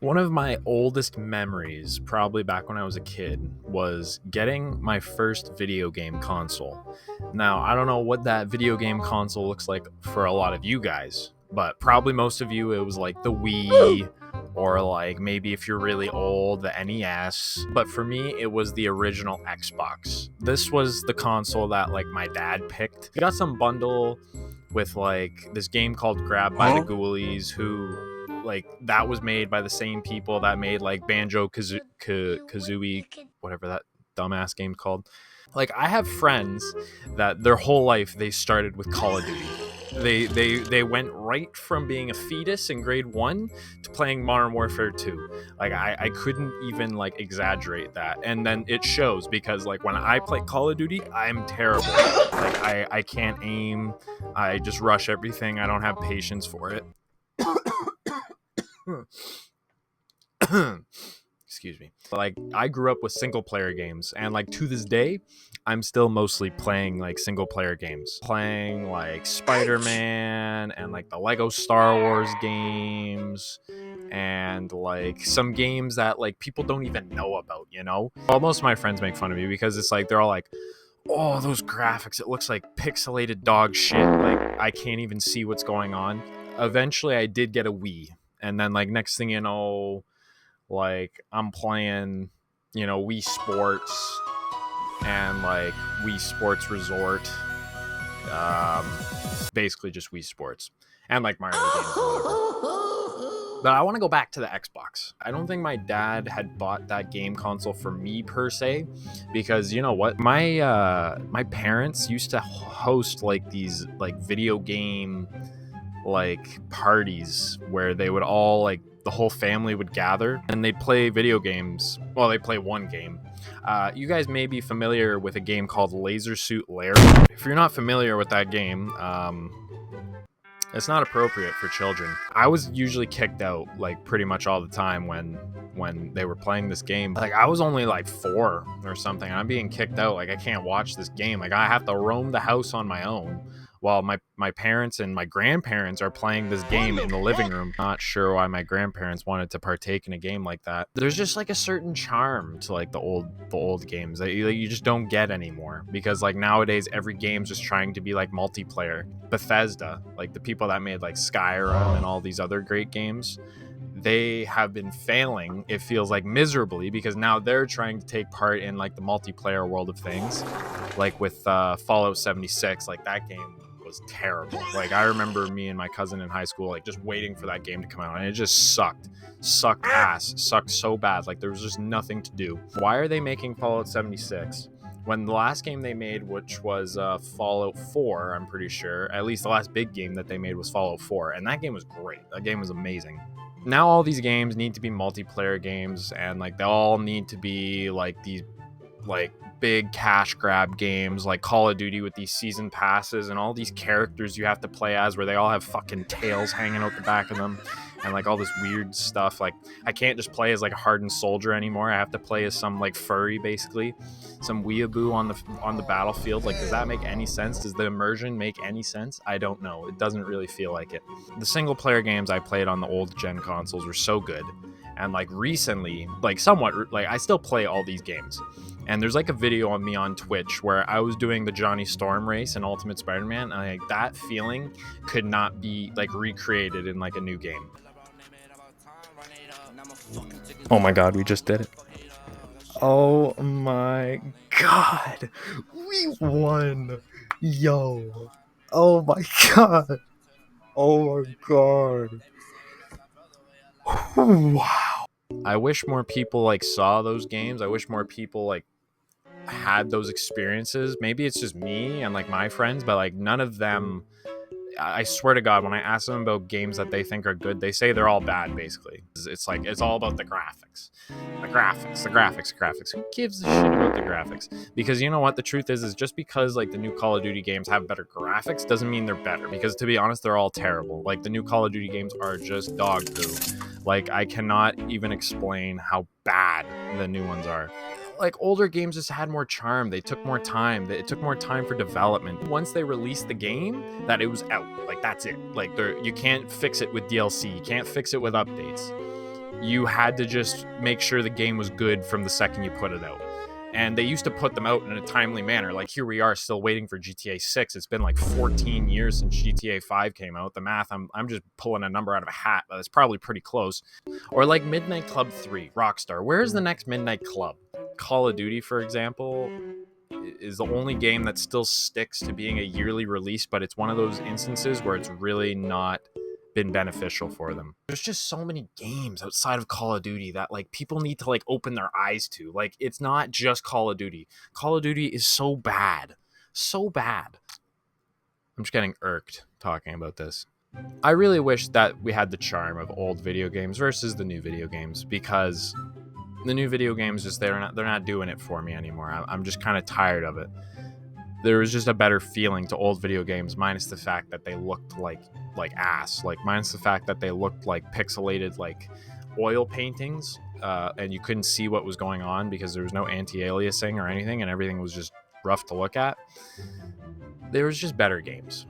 One of my oldest memories, probably back when I was a kid, was getting my first video game console. Now, I don't know what that video game console looks like for a lot of you guys, but probably most of you, it was like the Wii, or like maybe if you're really old, the NES. But for me, it was the original Xbox. This was the console that like my dad picked. He got some bundle with like this game called Grab by the Ghoulies, who like that was made by the same people that made like Kazooie, whatever that dumbass game's called. Like I have friends that their whole life they started with Call of Duty. They went right from being a fetus in grade 1 to playing Modern Warfare 2. Like I couldn't even like exaggerate that. And then it shows because like when I play Call of Duty, I'm terrible. Like I can't aim. I just rush everything. I don't have patience for it. Excuse me. Like I grew up with single player games, and like to this day I'm still mostly playing like single player games, playing like Spider-Man and like the Lego Star Wars games, and like some games that like people don't even know about, you know. Well, most of my friends make fun of me because it's like they're all like, oh, those graphics, it looks like pixelated dog shit, like I can't even see what's going on. Eventually I did get a Wii, and then like next thing you know, like I'm playing, you know, Wii Sports and like Wii Sports Resort, basically just Wii Sports and like Mario games or whatever. But I want to go back to the Xbox. I don't think my dad had bought that game console for me per se, because you know what, my parents used to host like these like video game like parties where they would all like the whole family would gather and they'd play video games. Well, they play one game. You guys may be familiar with a game called Laser Suit Larry. If you're not familiar with that game, it's not appropriate for children. I was usually kicked out like pretty much all the time when they were playing this game. Like I was only like 4 or something, and I'm being kicked out. Like I can't watch this game. Like I have to roam the house on my own while my parents and my grandparents are playing this game in the living room. Not sure why my grandparents wanted to partake in a game like that. There's just like a certain charm to like the old games that you just don't get anymore, because like nowadays every game's just trying to be like multiplayer. Bethesda, like the people that made like Skyrim and all these other great games, they have been failing, it feels like, miserably, because now they're trying to take part in like the multiplayer world of things, like with Fallout 76. Like that game was terrible. Like I remember me and my cousin in high school like just waiting for that game to come out, and it just sucked ass, sucked so bad. Like there was just nothing to do. Why are they making Fallout 76 when the last game they made, which was Fallout 4, I'm pretty sure, at least the last big game that they made was Fallout 4, and that game was great. That game was amazing. Now all these games need to be multiplayer games, and like they all need to be like these like big cash grab games like Call of Duty with these season passes and all these characters you have to play as, where they all have fucking tails hanging out the back of them and like all this weird stuff. Like I can't just play as like a hardened soldier anymore. I have to play as some like furry, basically some weeaboo on the battlefield. Like does that make any sense? Does the immersion make any sense? I don't know. It doesn't really feel like it. The single player games I played on the old gen consoles were so good, and like recently, like somewhat, like I still play all these games. And there's like a video of me on Twitch where I was doing the Johnny Storm race in Ultimate Spider-Man, and like that feeling could not be like recreated in like a new game. Oh my god, we just did it. Oh my god, we won. Yo, oh my god, oh my god. Wow. I wish more people like saw those games. I wish more people like had those experiences. Maybe it's just me and like my friends, but like none of them, I swear to god, when I ask them about games that they think are good, they say they're all bad. Basically it's like it's all about the graphics. Who gives a shit about the graphics? Because you know what, the truth is just because like the new Call of Duty games have better graphics doesn't mean they're better, because to be honest, they're all terrible. Like the new Call of Duty games are just dog poo. Like I cannot even explain how bad the new ones are. Like older games just had more charm. They took more time. It took more time for development. Once they released the game, that it was out. Like that's it. Like you can't fix it with DLC. You can't fix it with updates. you had to just make sure the game was good from the second you put it out. And they used to put them out in a timely manner. Like, here we are still waiting for GTA 6. It's been like 14 years since GTA 5 came out. The math, I'm just pulling a number out of a hat, but it's probably pretty close. Or like Midnight Club 3, Rockstar. Where's the next Midnight Club? Call of Duty, for example, is the only game that still sticks to being a yearly release, but it's one of those instances where it's really not been beneficial for them. There's just so many games outside of Call of Duty that like people need to like open their eyes to. Like, it's not just Call of Duty. Call of Duty is so bad. So bad. I'm just getting irked talking about this. I really wish that we had the charm of old video games versus the new video games, because the new video games just they're not doing it for me anymore. I'm just kind of tired of it. There was just a better feeling to old video games, minus the fact that they looked like ass, like minus the fact that they looked like pixelated like oil paintings, and you couldn't see what was going on because there was no anti-aliasing or anything, and everything was just rough to look at. There was just better games.